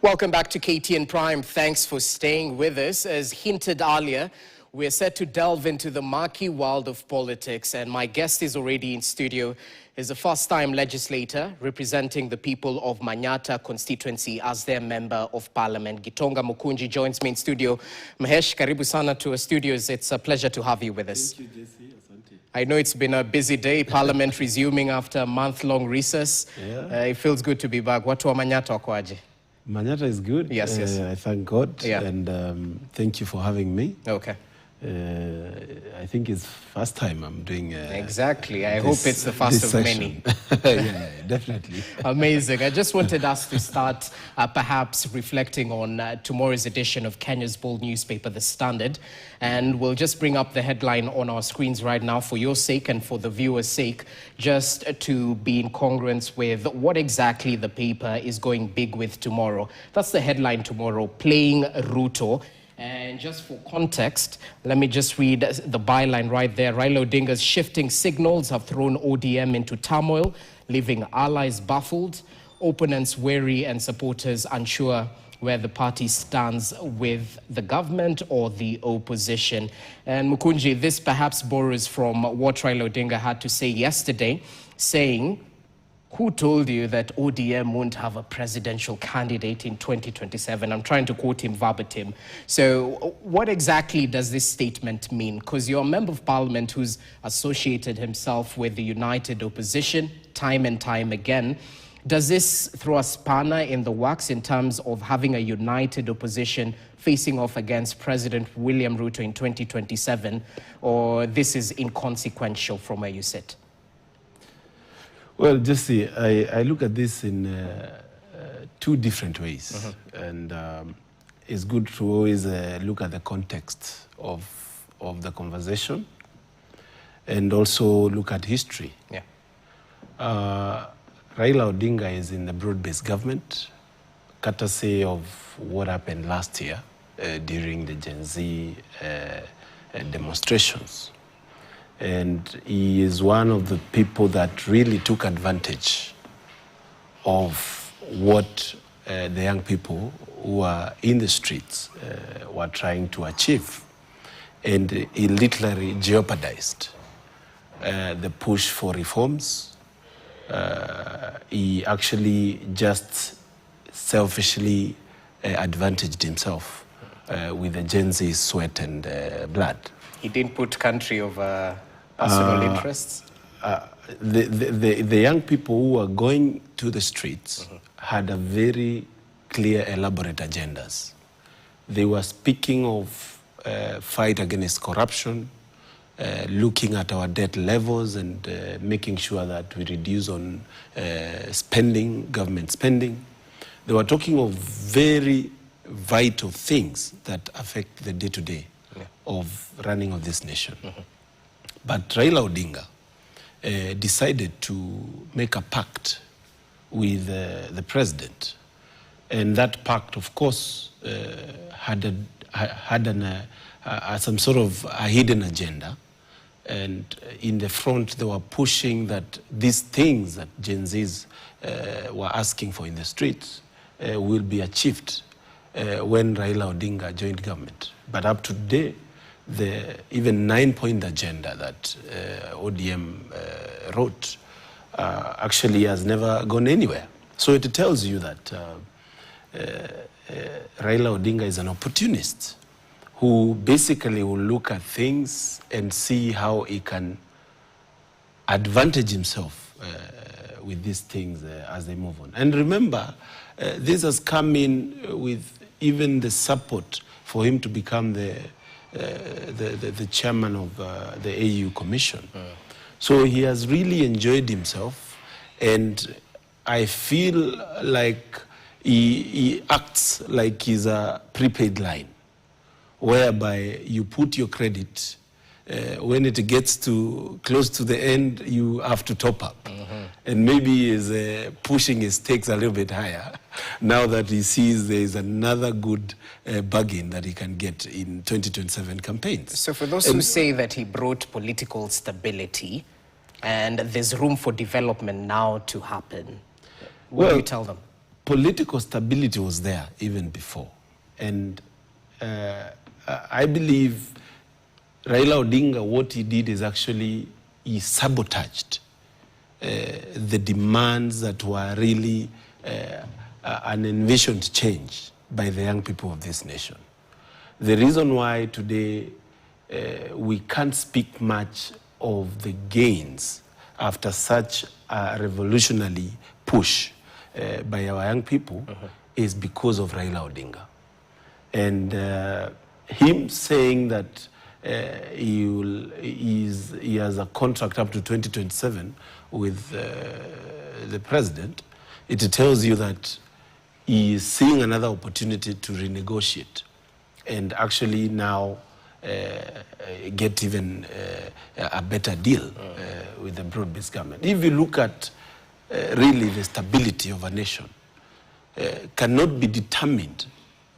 Welcome back to KTN Prime. Thanks for staying with us. As hinted earlier, we're set to delve into the murky world of politics, and my guest is already in studio. He's a first-time legislator representing the people of Manyata constituency as their member of parliament. Gitonga Mukunji joins me in studio. Mahesh, karibu sana to our studios. It's a pleasure to have you with us. Thank you, Jesse. Asante. I know it's been a busy day, parliament resuming after a month-long recess. Yeah. It feels good to be back. Watu wa Manyata wako aje? Manyata is good. Yes, yes. I thank God. Yeah. And thank you for having me. Okay. I think it's first time I'm doing Exactly. I hope it's the first of many. Yeah, definitely. Amazing. I just wanted us to start perhaps reflecting on tomorrow's edition of Kenya's bold newspaper, The Standard. And we'll just bring up the headline on our screens right now for your sake and for the viewers' sake, just to be in congruence with what exactly the paper is going big with tomorrow. That's the headline tomorrow, Playing Ruto. And just for context, let me just read the byline right there. Raila Odinga's shifting signals have thrown ODM into turmoil, leaving allies baffled, opponents wary, and supporters unsure where the party stands with the government or the opposition. And Mukunji, this perhaps borrows from what Raila Odinga had to say yesterday, saying, who told you that ODM won't have a presidential candidate in 2027? I'm trying to quote him verbatim. So what exactly does this statement mean? Because you're a member of parliament who's associated himself with the united opposition time and time again. Does this throw a spanner in the works in terms of having a united opposition facing off against President William Ruto in 2027? Or this is inconsequential from where you sit? Well, Jesse, I look at this in two different ways. And it's good to always look at the context of the conversation and also look at history. Yeah. Raila Odinga is in the broad-based government, courtesy of what happened last year during the Gen Z demonstrations. And he is one of the people that really took advantage of what the young people who are in the streets were trying to achieve. And he literally jeopardized the push for reforms. He actually just selfishly advantaged himself with the Gen Z sweat and blood. He didn't put country over personal interests? The young people who were going to the streets had a very clear, elaborate agendas. They were speaking of fight against corruption, looking at our debt levels and making sure that we reduce on spending, government spending. They were talking of very vital things that affect the day-to-day of running of this nation. But Raila Odinga decided to make a pact with the president. And that pact, of course, had some sort of a hidden agenda. And in the front, they were pushing that these things that Gen Zs were asking for in the streets will be achieved when Raila Odinga joined government. But up to today, the even 9-point agenda that ODM wrote actually has never gone anywhere. So it tells you that Raila Odinga is an opportunist who basically will look at things and see how he can advantage himself with these things as they move on. And remember, this has come in with even the support for him to become the chairman of the AU Commission. So he has really enjoyed himself, and I feel like he acts like he's a prepaid line, whereby you put your credit, when it gets to close to the end, you have to top up. And maybe he is pushing his stakes a little bit higher now that he sees there is another good bargain that he can get in 2027 campaigns. So for those who say that he brought political stability and there's room for development now to happen, what do you tell them? political stability was there even before. And I believe Raila Odinga, what he did is actually he sabotaged the demands that were really an envisioned change by the young people of this nation. The reason why today we can't speak much of the gains after such a revolutionary push by our young people is because of Raila Odinga. And him saying that he has a contract up to 2027 with the president, it tells you that he is seeing another opportunity to renegotiate and actually now get even a better deal with the broad-based government. If you look at really the stability of a nation, cannot be determined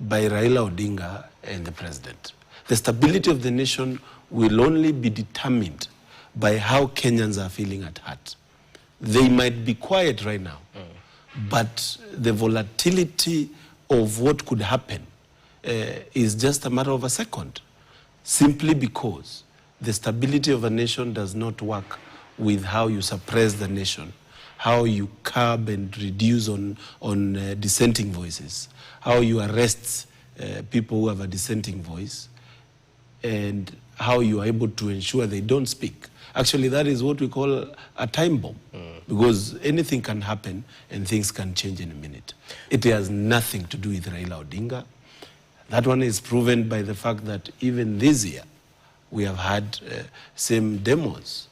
by Raila Odinga and the president. The stability of the nation will only be determined by how Kenyans are feeling at heart. They might be quiet right now, but the volatility of what could happen is just a matter of a second, simply because the stability of a nation does not work with how you suppress the nation, how you curb and reduce on dissenting voices, how you arrest people who have a dissenting voice, and how you are able to ensure they don't speak. Actually, that is what we call a time bomb, because anything can happen and things can change in a minute. It has nothing to do with Raila Odinga. That one is proven by the fact that even this year, we have had same demos,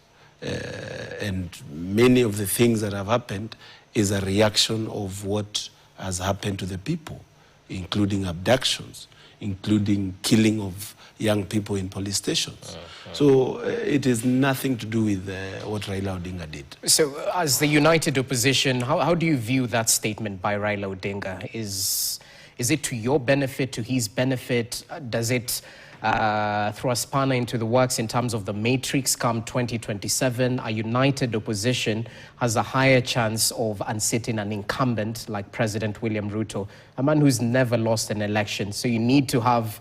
and many of the things that have happened is a reaction of what has happened to the people, including abductions, including killing of young people in police stations. So it is nothing to do with what Raila Odinga did. So as the united opposition, how do you view that statement by Raila Odinga? Is it to your benefit, to his benefit? Does it throw a spanner into the works in terms of the matrix come 2027? A united opposition has a higher chance of unseating an incumbent like President William Ruto, a man who's never lost an election. So you need to have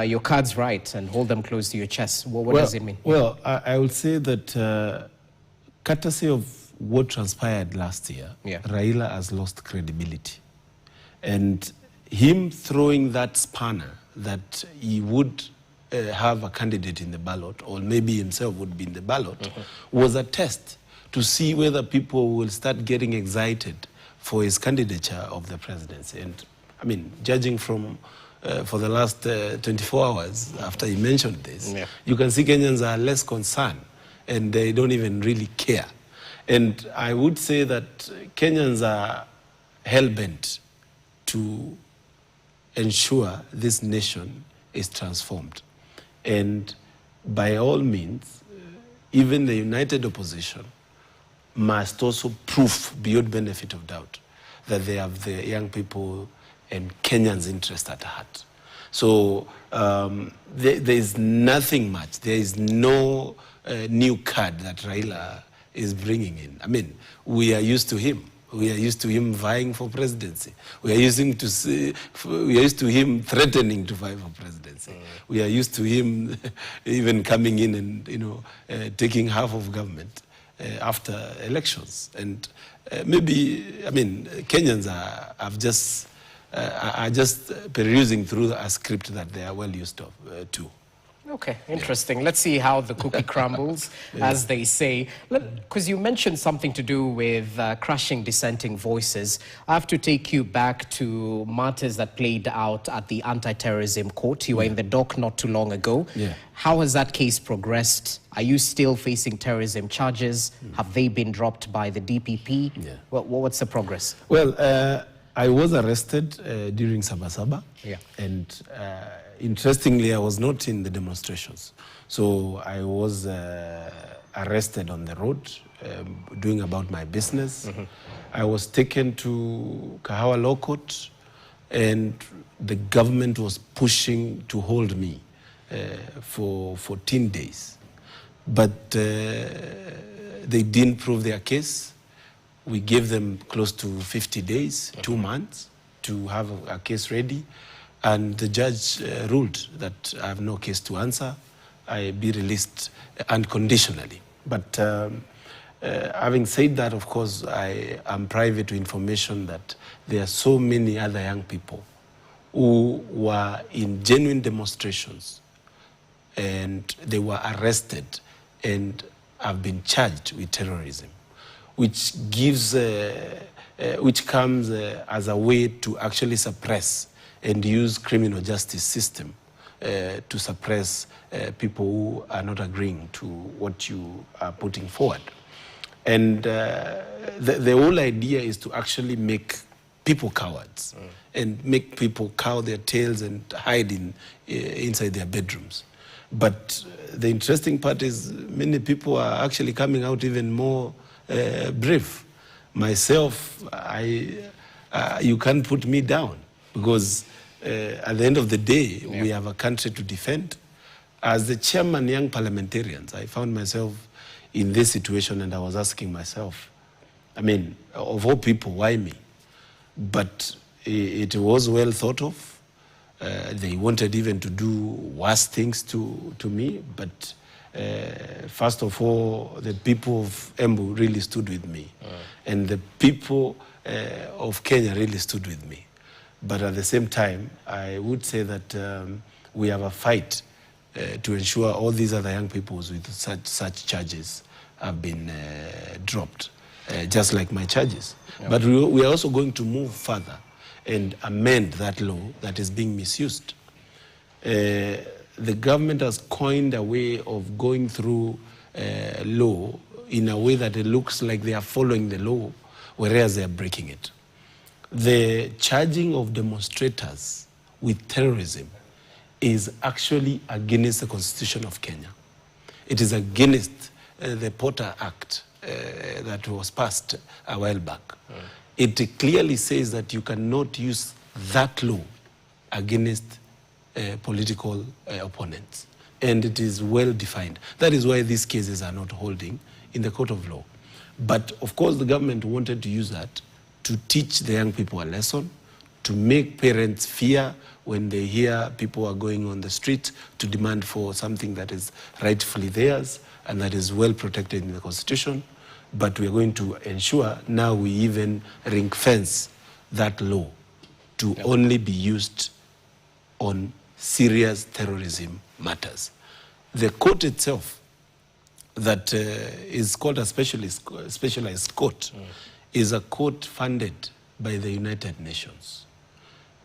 your cards right and hold them close to your chest. What does it mean? Well, I would say that courtesy of what transpired last year, Raila has lost credibility. And him throwing that spanner that he would have a candidate in the ballot, or maybe himself would be in the ballot, was a test to see whether people will start getting excited for his candidature of the presidency. And I mean, judging from for the last 24 hours after he mentioned this, you can see Kenyans are less concerned and they don't even really care. And I would say that Kenyans are hell-bent to ensure this nation is transformed. And by all means, even the united opposition must also prove beyond benefit of doubt that they have the young people and Kenyans' interest at heart. So there is nothing much. There is no new card that Raila is bringing in. I mean, we are used to him. We are used to him vying for presidency. We are used to him threatening to vie for presidency. We are used to him even coming in and taking half of government after elections. And maybe, I mean, Kenyans are just perusing through a script that they are well used to. Okay, interesting. Let's see how the cookie crumbles, as they say. Because you mentioned something to do with crushing dissenting voices. I have to take you back to matters that played out at the anti-terrorism court. You were in the dock not too long ago. How has that case progressed? Are you still facing terrorism charges? Have they been dropped by the DPP? What's the progress? Well, I was arrested during Sabasaba. And interestingly, I was not in the demonstrations. So I was arrested on the road, doing about my business. I was taken to Kahawa Law Court, and the government was pushing to hold me for 14 days. But they didn't prove their case. We gave them close to 50 days, 2 months, to have a case ready. And the judge ruled that I have no case to answer. I be released unconditionally. But having said that, of course, I am privy to information that there are so many other young people who were in genuine demonstrations and they were arrested and have been charged with terrorism, which comes as a way to actually suppress and use criminal justice system to suppress people who are not agreeing to what you are putting forward. And the whole idea is to actually make people cowards and make people cow their tails and hide inside their bedrooms. But the interesting part is many people are actually coming out even more brave. Myself, you can't put me down because at the end of the day, we have a country to defend. As the chairman, young parliamentarians, I found myself in this situation and I was asking myself, I mean, of all people, why me? But it was well thought of. They wanted even to do worse things to me, but first of all, the people of Embu really stood with me. And the people of Kenya really stood with me. But at the same time, I would say that we have a fight to ensure all these other young people with such charges have been dropped, just like my charges. But we are also going to move further and amend that law that is being misused. The government has coined a way of going through law in a way that it looks like they are following the law, whereas they are breaking it. The charging of demonstrators with terrorism is actually against the Constitution of Kenya. It is against the Porter Act that was passed a while back. It clearly says that you cannot use that law against political opponents. And it is well defined. That is why these cases are not holding in the court of law. But of course, the government wanted to use that to teach the young people a lesson, to make parents fear when they hear people are going on the street to demand for something that is rightfully theirs and that is well protected in the Constitution. But we are going to ensure now we even ring fence that law to only be used on serious terrorism matters. The court itself, that is called a specialized court, is a court funded by the United Nations.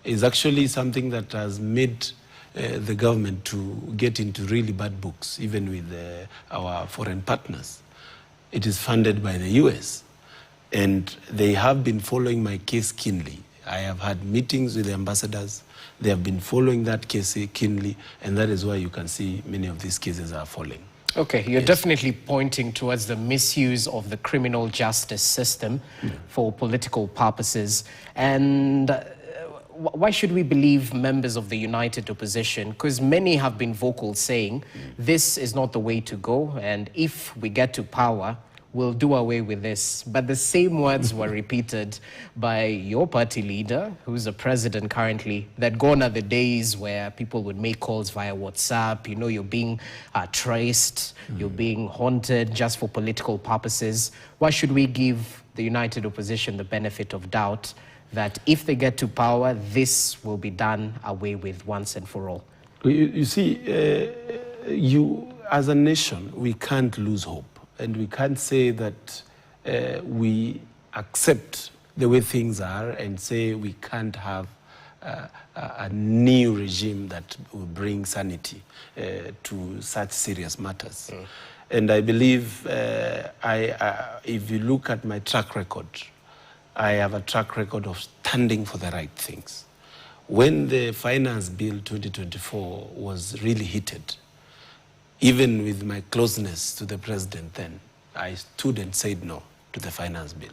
It's actually something that has made the government to get into really bad books, even with our foreign partners. It is funded by the US, and they have been following my case keenly. I have had meetings with the ambassadors. They have been following that case keenly, and that is why you can see many of these cases are falling. Okay, you're definitely pointing towards the misuse of the criminal justice system for political purposes. And why should we believe members of the united opposition? Because many have been vocal saying this is not the way to go, and if we get to power, we'll do away with this. But the same words were repeated by your party leader, who's the president currently, that gone are the days where people would make calls via WhatsApp. You know, you're being traced, you're being haunted just for political purposes. Why should we give the united opposition the benefit of doubt that if they get to power, this will be done away with once and for all? You see, as a nation, we can't lose hope. And we can't say that we accept the way things are and say we can't have a new regime that will bring sanity to such serious matters. And I believe if you look at my track record, I have a track record of standing for the right things. When the Finance Bill 2024 was really heated, even with my closeness to the president then, I stood and said no to the Finance Bill.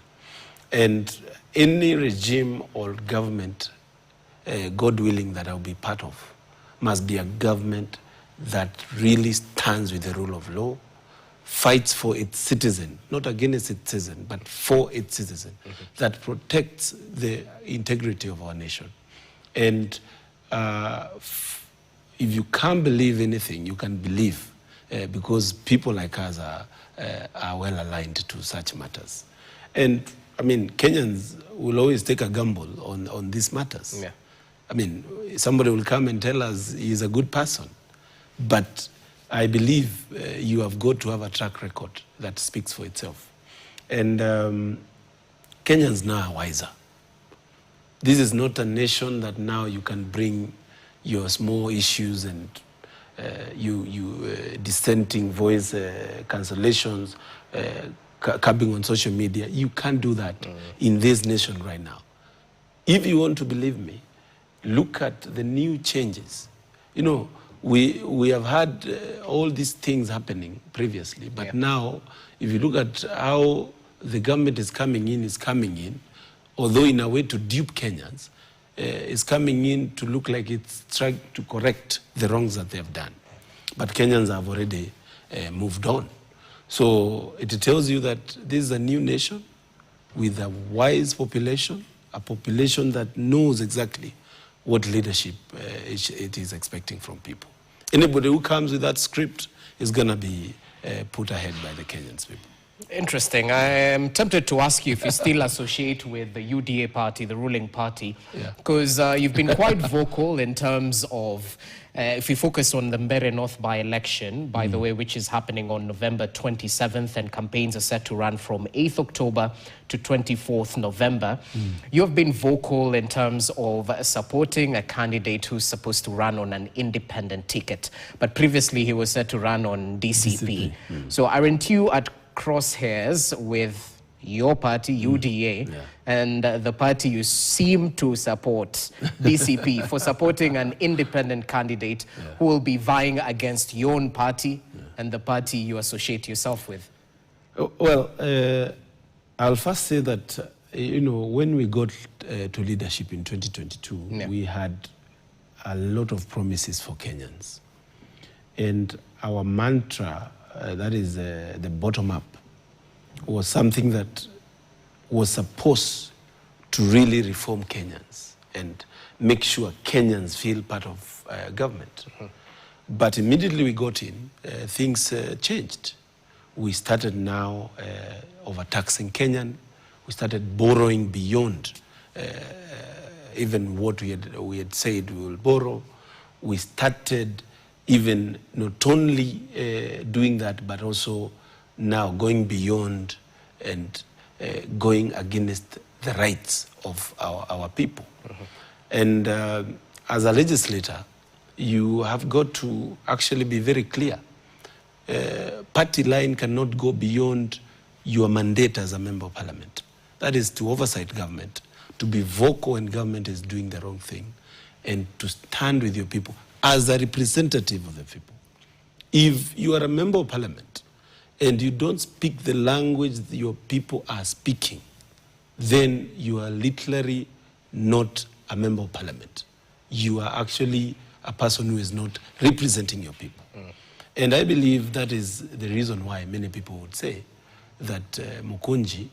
And any regime or government, God willing, that I'll be part of, must be a government that really stands with the rule of law, fights for its citizen, not against its citizen, but for its citizen, that protects the integrity of our nation. And if you can't believe anything, you can believe, because people like us are well aligned to such matters. And I mean, Kenyans will always take a gamble on these matters. Yeah. I mean, somebody will come and tell us he's a good person, but I believe you have got to have a track record that speaks for itself. And Kenyans now are wiser. This is not a nation that now you can bring your small issues and dissenting voice, cancellations, coming on social media. You can't do that in this nation right now. If you want to believe me, look at the new changes. You know, we have had all these things happening previously, but now, if you look at how the government is coming in, although in a way to dupe Kenyans, is coming in to look like it's trying to correct the wrongs that they have done. But Kenyans have already moved on. So it tells you that this is a new nation with a wise population, a population that knows exactly what leadership it is expecting from people. Anybody who comes with that script is going to be put ahead by the Kenyans people. Interesting. I am tempted to ask you if you still associate with the UDA party, the ruling party, because you've been quite vocal in terms of, if you focus on the Baringo North by-election, by the way, which is happening on November 27th, and campaigns are set to run from 8th October to 24th November. You have been vocal in terms of supporting a candidate who's supposed to run on an independent ticket, but previously he was set to run on DCP. So aren't you at crosshairs with your party, UDA, and the party you seem to support, DCP, for supporting an independent candidate who will be vying against your own party and the party you associate yourself with? Well, I'll first say that, you know, when we got to leadership in 2022, we had a lot of promises for Kenyans. And our mantra, that is the bottom up, was something that was supposed to really reform Kenyans and make sure Kenyans feel part of government. But immediately we got in, things changed. We started now overtaxing Kenyan. We started borrowing beyond even what we had said we will borrow. We started even not only doing that, but also now going beyond and going against the rights of our people. And as a legislator, you have got to actually be very clear. Party line cannot go beyond your mandate as a member of parliament. That is to oversight government, to be vocal when government is doing the wrong thing, and to stand with your people as a representative of the people. If you are a member of parliament and you don't speak the language that your people are speaking, then you are literally not a member of parliament. You are actually a person who is not representing your people. And I believe that is the reason why many people would say that Mukunji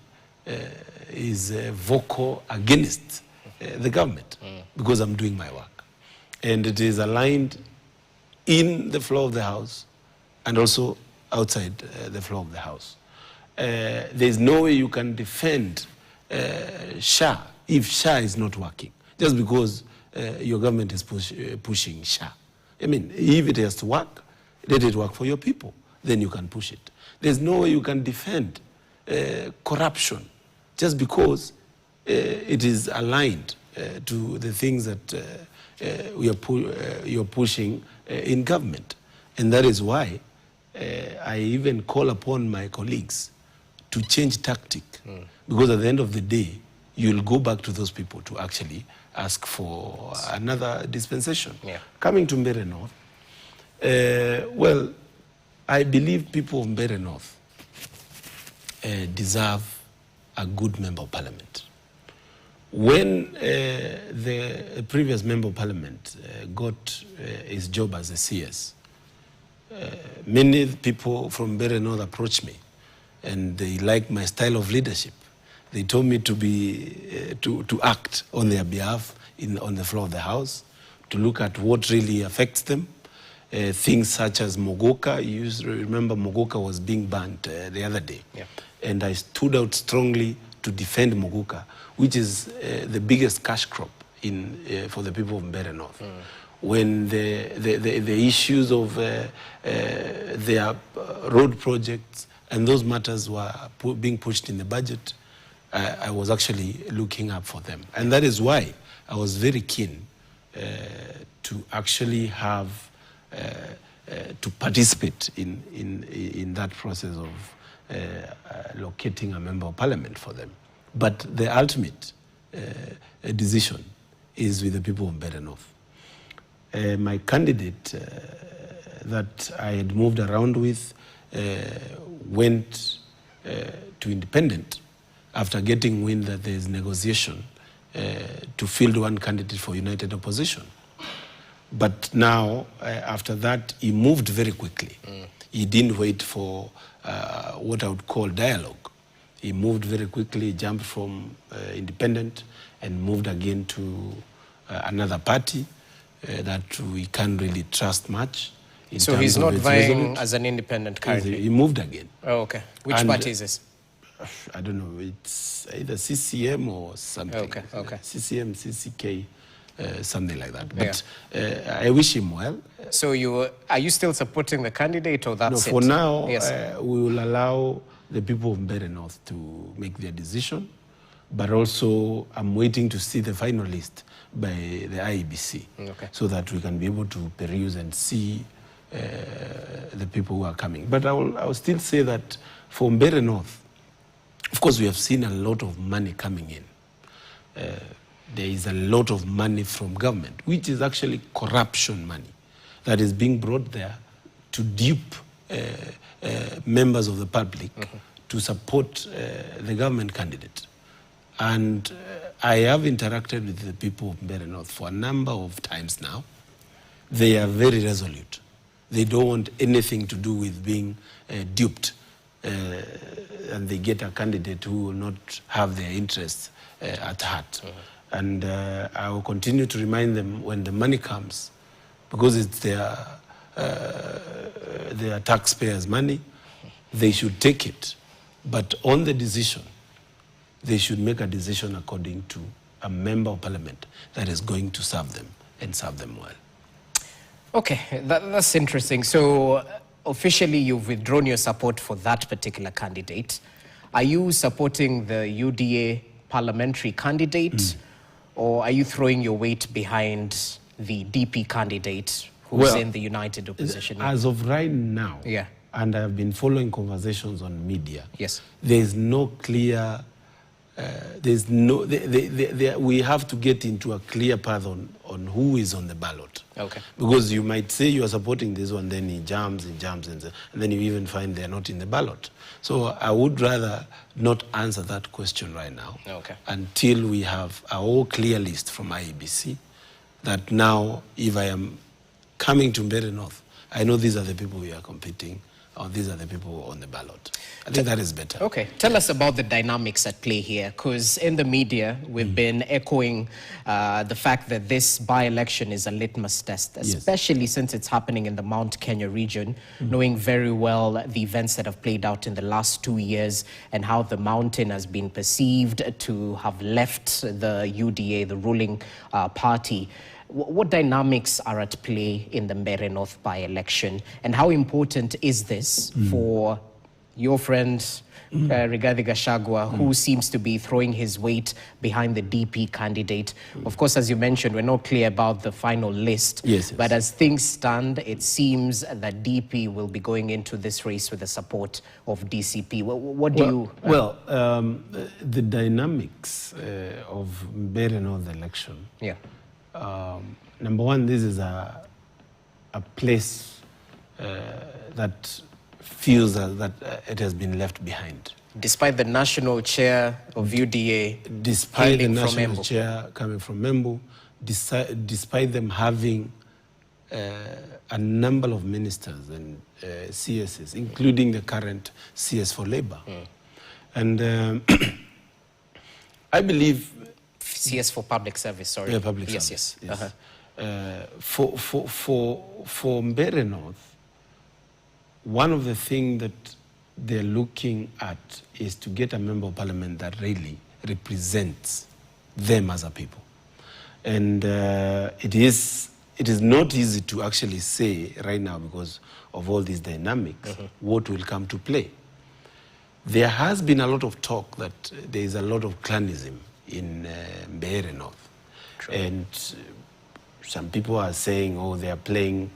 is vocal against the government, because I'm doing my work. And it is aligned in the floor of the House and also outside the floor of the House. There's no way you can defend SHA if SHA is not working, just because your government is pushing SHA. I mean, if it has to work, let it work for your people, then you can push it. There's no way you can defend corruption just because it is aligned to the things that you're pushing in government. And that is why I even call upon my colleagues to change tactic, because at the end of the day, you'll go back to those people to actually ask for another dispensation. Coming to Baringo North, well, I believe people of Baringo North deserve a good member of parliament. When the previous member of parliament got his job as a CS, many people from Mbeere North approached me, and they like my style of leadership. They told me to be to act on their behalf on the floor of the House, to look at what really affects them. Things such as Mogoka. You remember Mogoka was being banned the other day. Yeah. And I stood out strongly to defend Mogoka, which is the biggest cash crop for the people of Mbeere North. When the issues of their road projects and those matters were being pushed in the budget, I was actually looking up for them. And that is why I was very keen to actually have, to participate in that process of locating a member of parliament for them. But the ultimate decision is with the people of Mbeere North. My candidate that I had moved around with went to independent after getting wind that there is negotiation to field one candidate for united opposition. But now, after that, he moved very quickly. He didn't wait for what I would call dialogue. He moved very quickly, jumped from independent and moved again to another party that we can't really trust much. So he's not vying as an independent currently? He moved again. Oh, okay. Which party is this? I don't know. It's either CCM or something. Okay, okay. CCM, CCK, something like that. But I wish him well. So are you still supporting the candidate, or that's it? No, for now, yes. We will allow the people of Mbeere North to make their decision. But also, I'm waiting to see the final list by the IEBC, so that we can be able to peruse and see the people who are coming. But I will still say that for Mbeere North, of course, we have seen a lot of money coming in. There is a lot of money from government, which is actually corruption money that is being brought there to dupe members of the public to support the government candidate. And I have interacted with the people of Mbeere North for a number of times now. They are very resolute. They don't want anything to do with being duped. And they get a candidate who will not have their interests at heart. And I will continue to remind them when the money comes, because it's their taxpayers' money, they should take it. But on the decision, they should make a decision according to a member of parliament that is going to serve them and serve them well. Okay, that's interesting. So officially you've withdrawn your support for that particular candidate. Are you supporting the UDA parliamentary candidate, or are you throwing your weight behind the DP candidate who's in the united opposition? As of right now, and I've been following conversations on media, there's no clear we have to get into a clear path on who is on the ballot. Because you might say you are supporting this one, then he jumps, and then you even find they're not in the ballot. So I would rather not answer that question right now until we have a whole clear list from IEBC that now, if I am coming to Mbeere North, I know these are the people we are competing, or these are the people on the ballot. I think that is better. Okay. Tell us about the dynamics at play here, because in the media, we've been echoing the fact that this by-election is a litmus test, especially since it's happening in the Mount Kenya region, knowing very well the events that have played out in the last 2 years and how the mountain has been perceived to have left the UDA, the ruling party. What dynamics are at play in the Mbeere North by-election, and how important is this for your friend Rigathi Gachagua, who seems to be throwing his weight behind the DP candidate? Of course, as you mentioned, we're not clear about the final list, but as things stand, it seems that DP will be going into this race with the support of DCP. What do you... the dynamics of Mbeere North election. Number one, this is a place that feels that it has been left behind. Despite the national chair of UDA, despite the national chair coming from Membu, despite them having a number of ministers and CSs, including the current CS for Labor. And I believe... CS for Public Service, sorry. Yeah, public yes, service. Yes. For Mombasa North, one of the things that they're looking at is to get a member of parliament that really represents them as a people. And it is not easy to actually say right now, because of all these dynamics, what will come to play. There has been a lot of talk that there is a lot of clanism in Baringo North. True. And some people are saying, oh, they are playing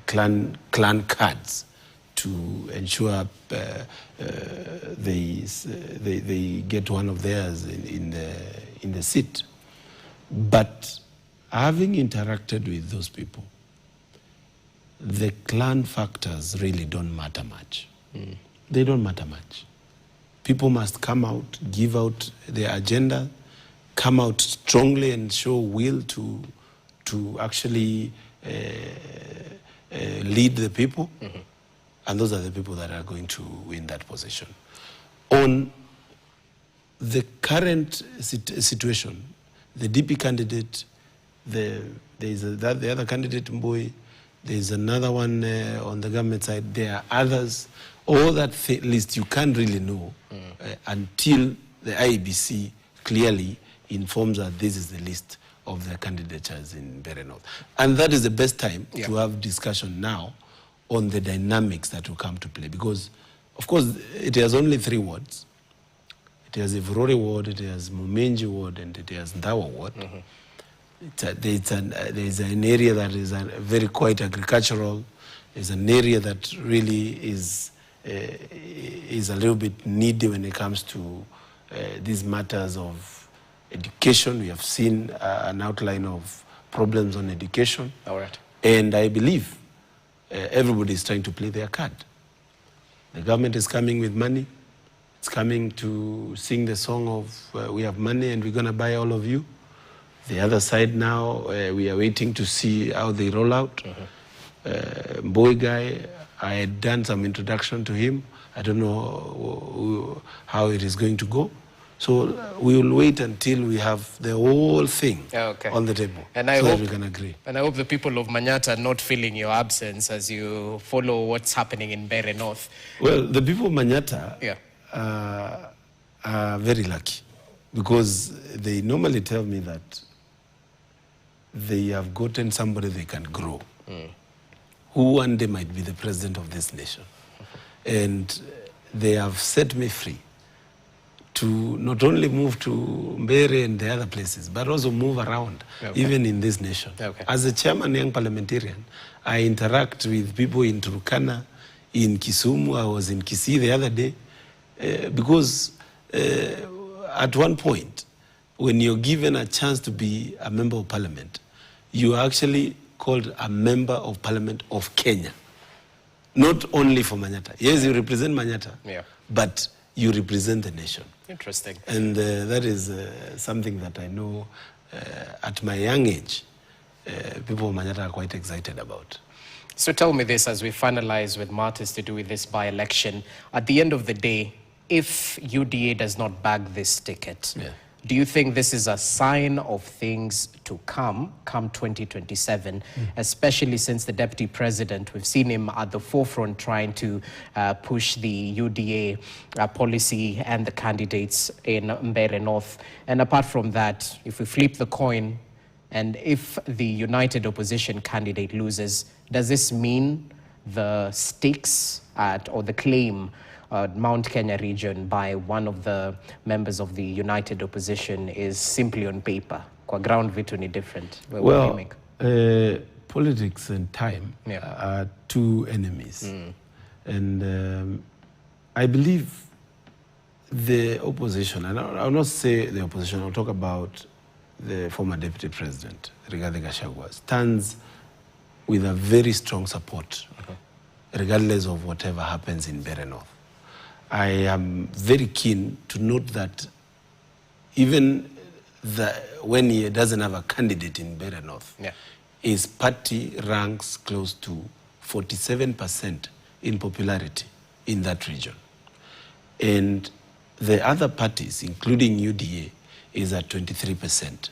clan cards to ensure they get one of theirs in the seat. But having interacted with those people, the clan factors really don't matter much. They don't matter much. People must come out, give out their agenda, come out strongly and show will to actually lead the people. And those are the people that are going to win that position. On the current situation, the DP candidate, the other candidate, Mboi, there's another one on the government side, there are others. All that list you can't really know until the IEBC clearly informs that this is the list of the candidatures in Baringo North. And that is the best time to have discussion now on the dynamics that will come to play. Because, of course, it has only 3 wards. It has Ivurore ward, it has Mumenji ward, and it has Ndawa ward. There's an area that is very quite agricultural. There's an area that really is a little bit needy when it comes to these matters of education. We have seen an outline of problems on education. All right. And I believe everybody is trying to play their card. The government is coming with money. It's coming to sing the song of we have money and we're going to buy all of you. The other side now, we are waiting to see how they roll out. Boy guy, I had done some introduction to him. I don't know how it is going to go. So we will wait until we have the whole thing on the table, and I hope we can agree. And I hope the people of Manyata are not feeling your absence as you follow what's happening in Baringo North. Well, the people of Manyata are very lucky, because they normally tell me that they have gotten somebody they can grow, who one day might be the president of this nation. And they have set me free to not only move to Mbere and the other places, but also move around, even in this nation. As a chairman, young parliamentarian, I interact with people in Turkana, in Kisumu. I was in Kisii the other day, because at one point, when you're given a chance to be a member of parliament, you are actually called a member of parliament of Kenya. Not only for Manyata. Yes, you represent Manyata, but you represent the nation. Interesting. And that is something that I know at my young age, people of Manyata are quite excited about. So tell me this as we finalize with matters to do with this by-election. At the end of the day, if UDA does not bag this ticket, do you think this is a sign of things to come 2027, especially since the deputy president, we've seen him at the forefront trying to push the UDA policy and the candidates in Baringo North? And apart from that, if we flip the coin, and if the united opposition candidate loses, does this mean the stakes or the claim Mount Kenya region by one of the members of the united opposition is simply on paper? Kwa ground vitu ni different. Well, politics and time are two enemies. And I believe the opposition, and I'll not say the opposition, I'll talk about the former deputy president, Rigathi Gachagua, stands with a very strong support, regardless of whatever happens in Baringo North. I am very keen to note that even when he doesn't have a candidate in Baringo North, his party ranks close to 47% in popularity in that region. And the other parties, including UDA, is at 23%.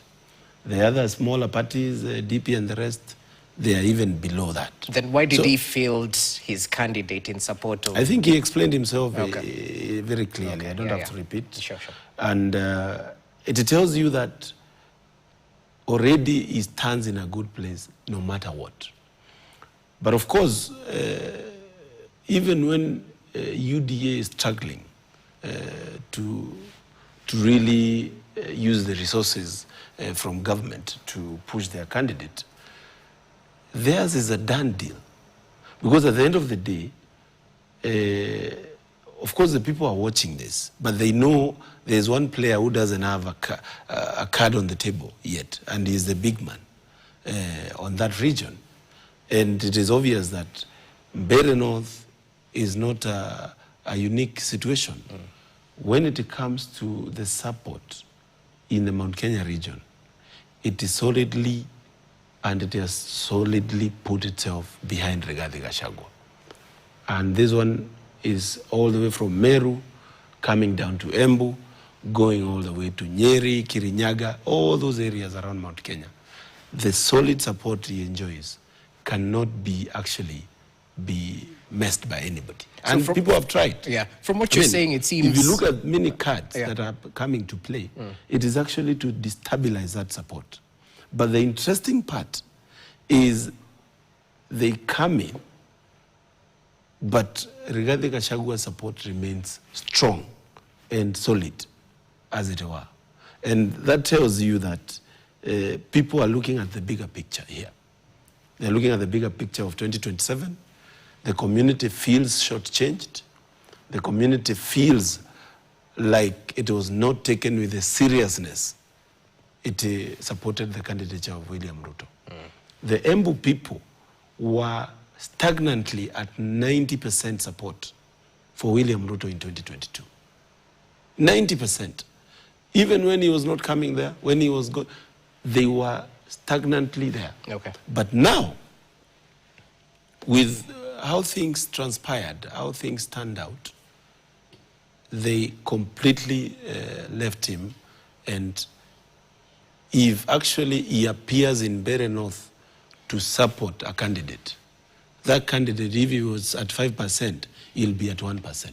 The other smaller parties, DP and the rest, they are even below that. Then why did he field his candidate in support of... I think he explained himself very clearly. Okay. I don't have to repeat. Sure. And it tells you that already he stands in a good place no matter what. But of course, even when UDA is struggling to really use the resources from government to push their candidate, theirs is a done deal. Because at the end of the day, of course the people are watching this, but they know there's one player who doesn't have a card on the table yet, and he's the big man on that region. And it is obvious that Baringo North is not a unique situation. When it comes to the support in the Mount Kenya region, it is solidly, and it has solidly put itself behind Rigathi Gachagua. And this one is all the way from Meru, coming down to Embu, going all the way to Nyeri, Kirinyaga, all those areas around Mount Kenya. The solid support he enjoys cannot be messed by anybody. So and people have tried. Yeah, from what you're saying, it seems... If you look at many cards that are coming to play, it is actually to destabilize that support. But the interesting part is they come in, but Rigathi Gachagua's support remains strong and solid, as it were. And that tells you that people are looking at the bigger picture here. They're looking at the bigger picture of 2027. The community feels shortchanged. The community feels like it was not taken with the seriousness it supported the candidature of William Ruto. The Embu people were stagnantly at 90% support for William Ruto in 2022. 90%. Even when he was not coming there, when he was good, they were stagnantly there. Okay. But now, with how things transpired, how things turned out, they completely left him, and if actually he appears in Baringo North to support a candidate, that candidate, if he was at 5%, he'll be at 1%.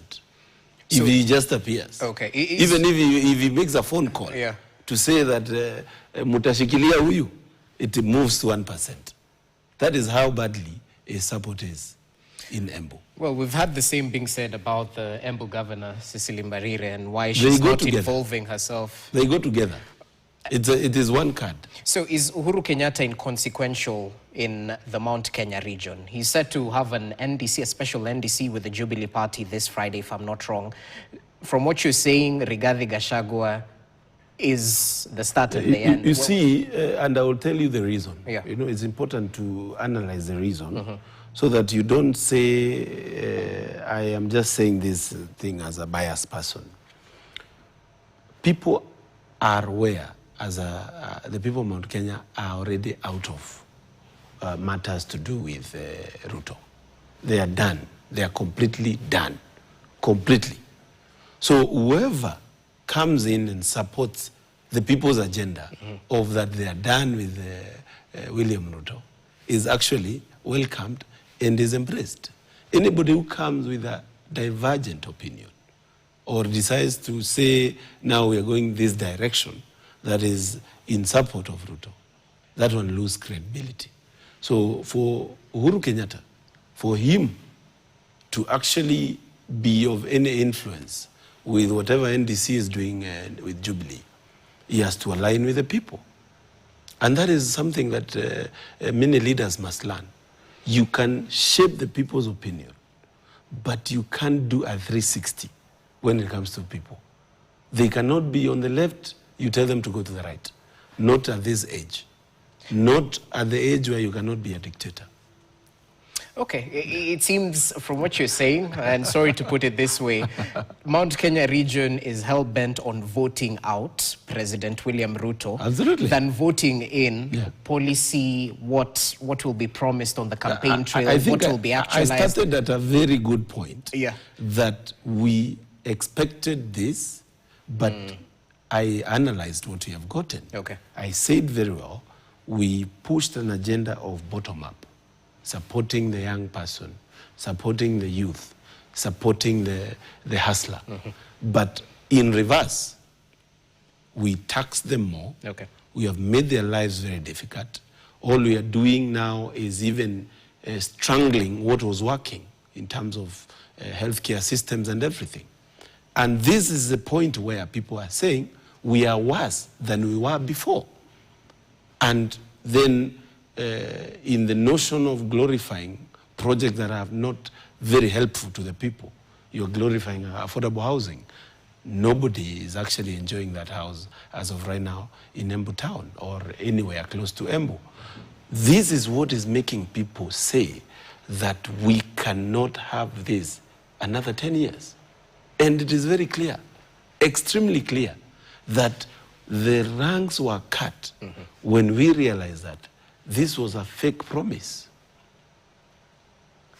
If he just appears. Okay. Even if he makes a phone call to say that mutashikilia huyu, it moves to 1%. That is how badly his support is in Embu. Well, we've had the same being said about the Embu governor, Cecily Mbarire, and why she's not involving herself. They go together. It is one card. So is Uhuru Kenyatta inconsequential in the Mount Kenya region? He's set to have an NDC, a special NDC with the Jubilee Party this Friday, if I'm not wrong. From what you're saying, Rigathi Gachagua is the start and the end. You see, and I will tell you the reason. You know, it's important to analyze the reason so that you don't say, I am just saying this thing as a biased person. People are aware, the people of Mount Kenya are already out of matters to do with Ruto. They are done. They are completely done. Completely. So whoever comes in and supports the people's agenda of that they are done with William Ruto is actually welcomed and is embraced. Anybody who comes with a divergent opinion or decides to say, now we are going this direction, that is in support of Ruto, that one loses credibility. So for Uhuru Kenyatta, for him to actually be of any influence with whatever NDC is doing with Jubilee, he has to align with the people. And that is something that many leaders must learn. You can shape the people's opinion, but you can't do a 360 when it comes to people. They cannot be on the left, you tell them to go to the right. Not at this age. Not at the age where you cannot be a dictator. Okay, it seems from what you're saying, and sorry to put it this way, Mount Kenya region is hell-bent on voting out President William Ruto. Absolutely. Than voting in policy, what will be promised on the campaign trail, I think what will be actualized. I started at a very good point. Yeah. That we expected this, but I analyzed what we have gotten. Okay. I said very well, we pushed an agenda of bottom-up, supporting the young person, supporting the youth, supporting the hustler. But in reverse, we tax them more. Okay. We have made their lives very difficult. All we are doing now is even strangling what was working in terms of healthcare systems and everything. And this is the point where people are saying we are worse than we were before. And then in the notion of glorifying projects that are not very helpful to the people, you're glorifying affordable housing. Nobody is actually enjoying that house as of right now in Embu town or anywhere close to Embu. This is what is making people say that we cannot have this another 10 years. And it is very clear, extremely clear, that the ranks were cut when we realized that this was a fake promise.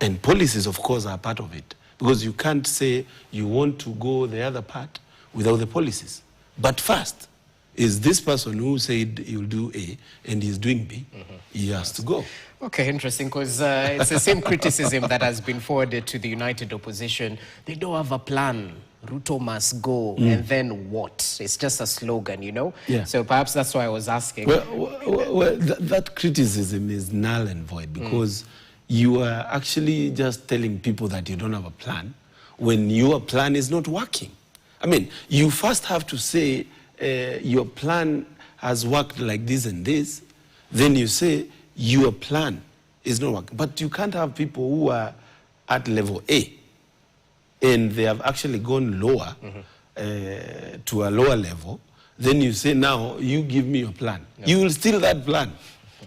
And policies, of course, are part of it. Because you can't say you want to go the other part without the policies. But first, is this person who said he'll do A and he's doing B, he has to go. Okay, interesting, because it's the same criticism that has been forwarded to the united opposition. They don't have a plan. Ruto must go, and then what? It's just a slogan, you know? Yeah. So perhaps that's why I was asking. Well, that criticism is null and void, because you are actually just telling people that you don't have a plan when your plan is not working. I mean, you first have to say your plan has worked like this and this, then you say your plan is not working. But you can't have people who are at level A and they have actually gone lower to a lower level. Then you say, now you give me your plan. Yep. You will steal that plan.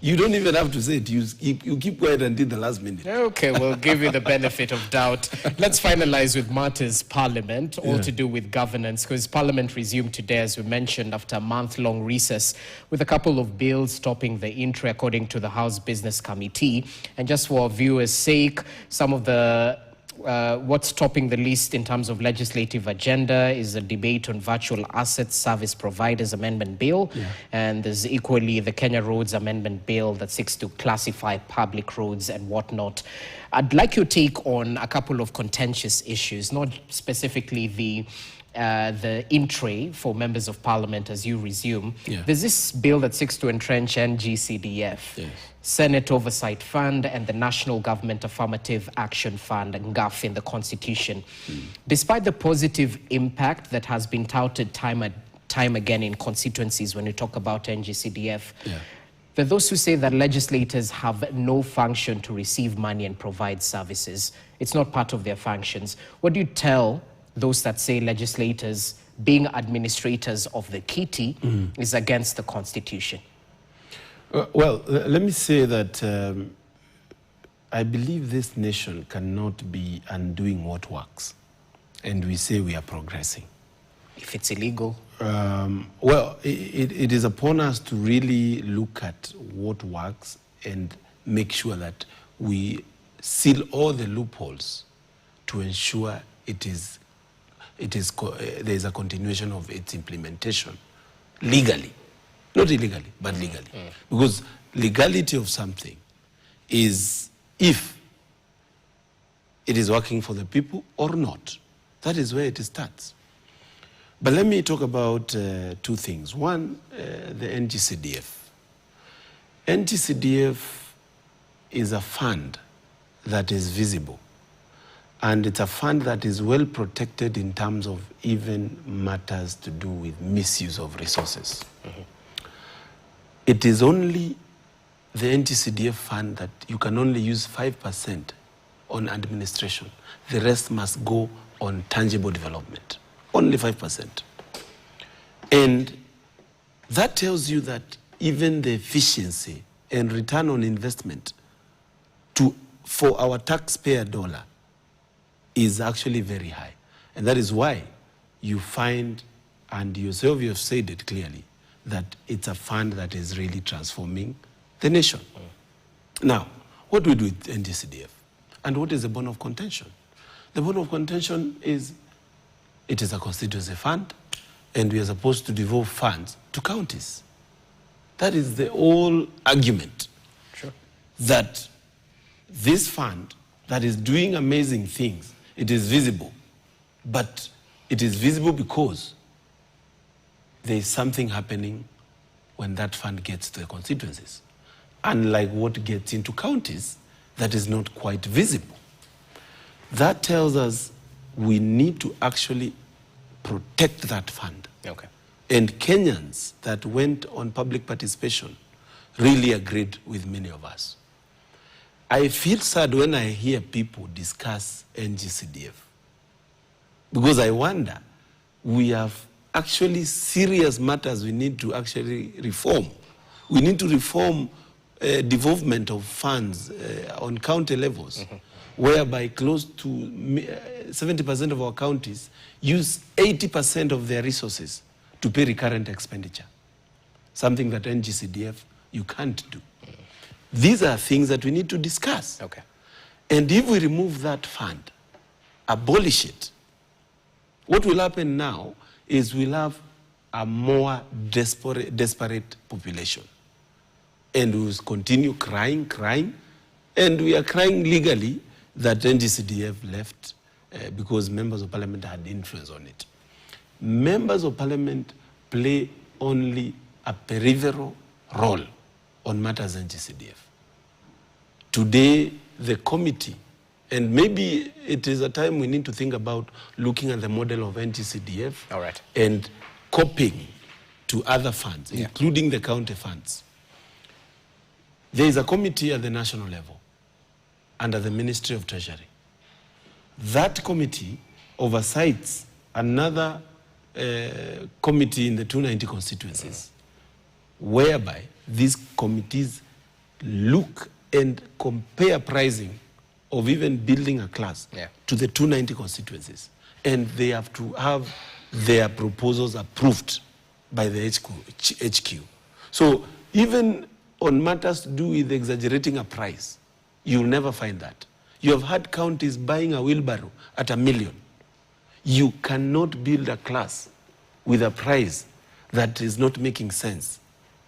You don't even have to say it. You keep quiet until the last minute. Okay, we'll give you the benefit of doubt. Let's finalize with matters Parliament, all to do with governance, because Parliament resumed today, as we mentioned, after a month-long recess, with a couple of bills topping the intro, according to the House Business Committee. And just for our viewers' sake, some of the what's topping the list in terms of legislative agenda is a debate on virtual asset service providers amendment bill, and there's equally the Kenya Roads amendment bill that seeks to classify public roads and whatnot. I'd like your take on a couple of contentious issues, not specifically the in-tray for members of parliament as you resume. There's this bill that seeks to entrench NGCDF, Senate Oversight Fund, and the National Government Affirmative Action Fund, NGAF, in the Constitution. Despite the positive impact that has been touted time again in constituencies when you talk about NGCDF, there are those who say that legislators have no function to receive money and provide services. It's not part of their functions. What do you tell those that say legislators being administrators of the kitty is against the Constitution? Well, let me say that I believe this nation cannot be undoing what works. And we say we are progressing. If it's illegal? Well, it is upon us to really look at what works and make sure that we seal all the loopholes to ensure there is a continuation of its implementation legally. Not illegally, but legally. Because legality of something is if it is working for the people or not. That is where it starts. But let me talk about two things. One, the NGCDF. NGCDF is a fund that is visible. And it's a fund that is well protected in terms of even matters to do with misuse of resources. It is only the NGCDF fund that you can only use 5% on administration. The rest must go on tangible development. Only 5%. And that tells you that even the efficiency and return on investment for our taxpayer dollar is actually very high. And that is why you find, and yourself you have said it clearly, that it's a fund that is really transforming the nation. Now, what do we do with NGCDF? And what is the bone of contention? The bone of contention is, it is a constituency fund, and we are supposed to devolve funds to counties. That is the whole argument. Sure. That this fund that is doing amazing things, it is visible. But it is visible because there is something happening when that fund gets to the constituencies. Unlike what gets into counties, that is not quite visible. That tells us we need to actually protect that fund. Okay. And Kenyans that went on public participation really agreed with many of us. I feel sad when I hear people discuss NGCDF, because I wonder, we have actually serious matters we need to actually reform. We need to reform devolvement of funds on county levels, whereby close to 70% of our counties use 80% of their resources to pay recurrent expenditure, something that NGCDF you can't do. These are things that we need to discuss. Okay. And if we remove that fund, abolish it, what will happen now is we'll have a more desperate population. And we will continue crying, and we are crying legally that NGCDF left because members of parliament had influence on it. Members of parliament play only a peripheral role on matters NGCDF. Today, the committee, and maybe it is a time we need to think about looking at the model of NGCDF. All right. And copying to other funds, including the county funds. There is a committee at the national level under the Ministry of Treasury. That committee oversees another committee in the 290 constituencies, whereby these committees look and compare pricing of even building a class to the 290 constituencies. And they have to have their proposals approved by the HQ. So even on matters to do with exaggerating a price, you'll never find that. You have had counties buying a wheelbarrow at $1 million. You cannot build a class with a price that is not making sense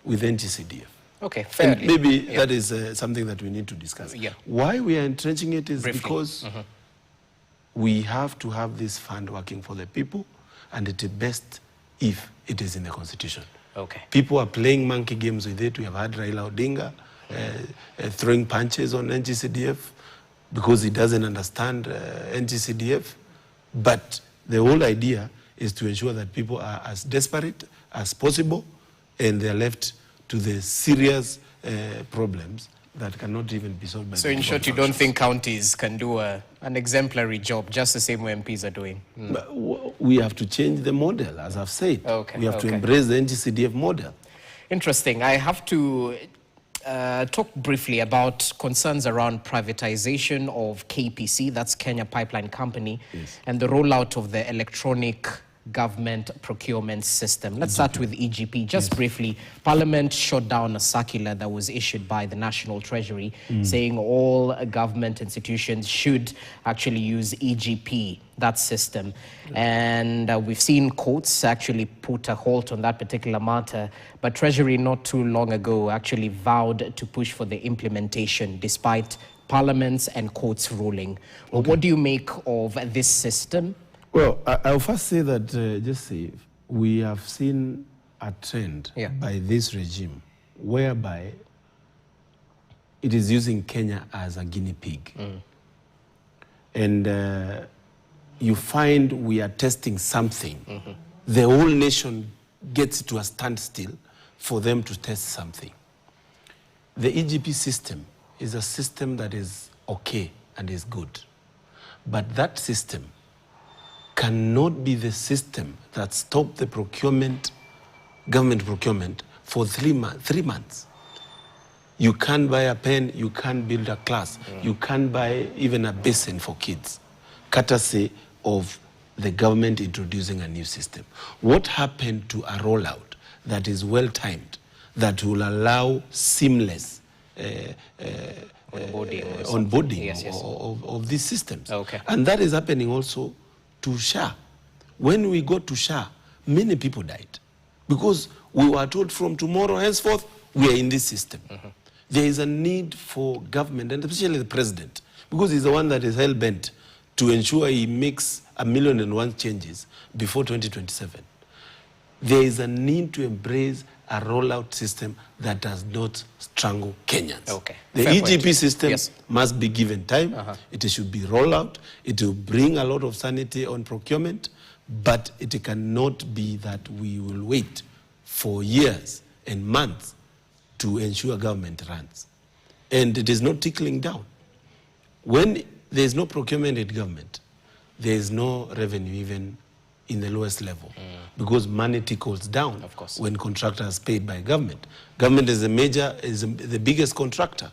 with NGCDF. Okay, fairly. And maybe that is something that we need to discuss. Why we are entrenching it is briefly, because we have to have this fund working for the people, and it is best if it is in the constitution. Okay. People are playing monkey games with it. We have had Raila Odinga throwing punches on NGCDF because he doesn't understand NGCDF. But the whole idea is to ensure that people are as desperate as possible, and they're left to the serious problems that cannot even be solved by So in short, you don't think counties can do an exemplary job just the same way MPs are doing? But we have to change the model, as I've said. Okay. We have to embrace the NGCDF model. Interesting. I have to talk briefly about concerns around privatization of KPC, that's Kenya Pipeline Company, and the rollout of the electronic government procurement system. Let's start with EGP. Just briefly, Parliament shot down a circular that was issued by the National Treasury saying all government institutions should actually use EGP, that system. And we've seen courts actually put a halt on that particular matter, but Treasury not too long ago actually vowed to push for the implementation despite Parliament's and courts ruling. Well, what do you make of this system? Well, I'll first say that, we have seen a trend by this regime whereby it is using Kenya as a guinea pig. And you find we are testing something. The whole nation gets to a standstill for them to test something. The EGP system is a system that is okay and is good. But that system cannot be the system that stopped the government procurement for 3 months. You can't buy a pen, you can't build a class, you can't buy even a basin for kids, courtesy of the government introducing a new system. What happened to a rollout that is well-timed, that will allow seamless onboarding Yes. of these systems? Okay. And that is happening also to SHA. When we got to SHA, many people died because we were told from tomorrow henceforth, we are in this system. There is a need for government, and especially the president, because he's the one that is hell-bent to ensure he makes 1,000,001 changes before 2027. There is a need to embrace a rollout system that does not strangle Kenyans. Okay. The Fair EGP point. system Yes. must be given time. It should be rolled out. It will bring a lot of sanity on procurement, but it cannot be that we will wait for years and months to ensure government runs. And it is not trickling down. When there is no procurement in government, there is no revenue even in the lowest level, because money trickles down. Of course. When contractors paid by government. Government is the biggest contractor.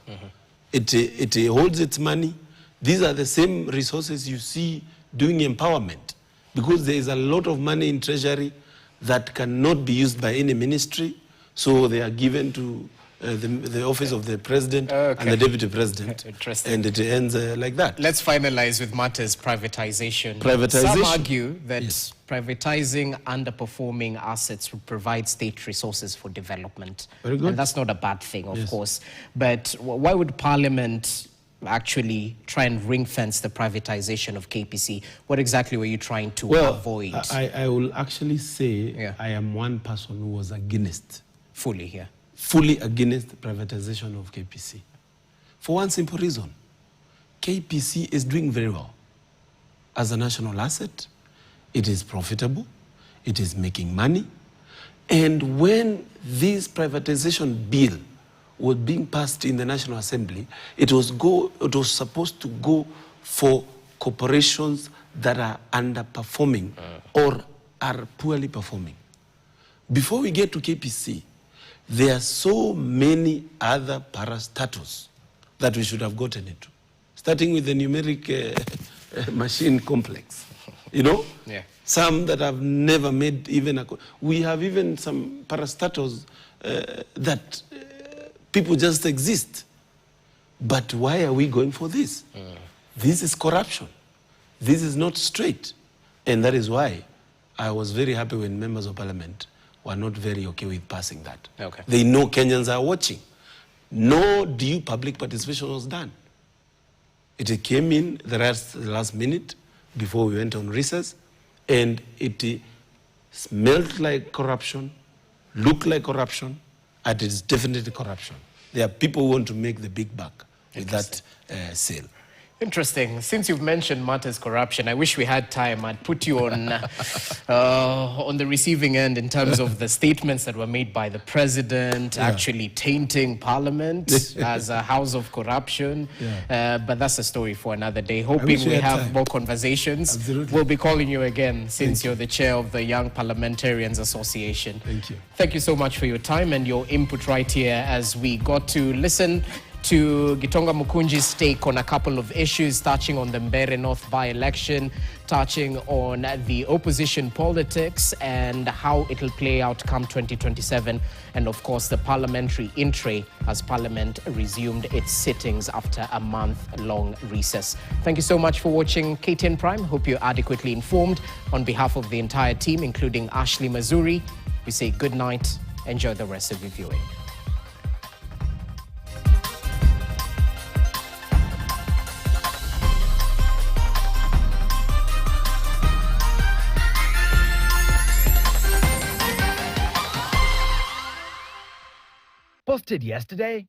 It holds its money. These are the same resources you see doing empowerment, because there is a lot of money in treasury that cannot be used by any ministry, so they are given to the office of the president and the deputy president. Interesting. And it ends like that. Let's finalize with matters privatization. Privatization. Some argue that Yes. privatizing underperforming assets would provide state resources for development. Very good. And that's not a bad thing, of Yes. course. But why would Parliament actually try and ring fence the privatization of KPC? What exactly were you trying to avoid? I will actually say Yeah. I am one person who was against, Fully here. fully against the privatization of KPC. For one simple reason. KPC is doing very well. As a national asset, it is profitable, it is making money. And when this privatization bill was being passed in the National Assembly, it was supposed to go for corporations that are underperforming or are poorly performing. Before we get to KPC, there are so many other parastatals that we should have gotten into, starting with the numeric machine complex. You know? Yeah. Some that have never made even a... We have even some parastatals that people just exist. But why are we going for this? This is corruption. This is not straight. And that is why I was very happy when members of parliament were not very okay with passing that. Okay. They know Kenyans are watching. No due public participation was done. It came in the last minute before we went on recess, and it smelled like corruption, looked like corruption, and it is definitely corruption. There are people who want to make the big buck with that sale. Interesting. Since you've mentioned matters corruption, I wish we had time. I'd put you on the receiving end in terms of the statements that were made by the president, actually tainting Parliament as a house of corruption. But that's a story for another day. Hoping we have time. More conversations. Absolutely. We'll be calling you again since you're the chair of the Young Parliamentarians Association. Thank you. Thank you so much for your time and your input right here as we got to listen to Gitonga Mukunji's take on a couple of issues, touching on the Baringo North by-election, touching on the opposition politics and how it will play out come 2027, and of course the parliamentary entry as Parliament resumed its sittings after a month-long recess. Thank you so much for watching KTN Prime. Hope you're adequately informed. On behalf of the entire team, including Ashley Mazuri, we say good night. Enjoy the rest of your viewing. Posted yesterday?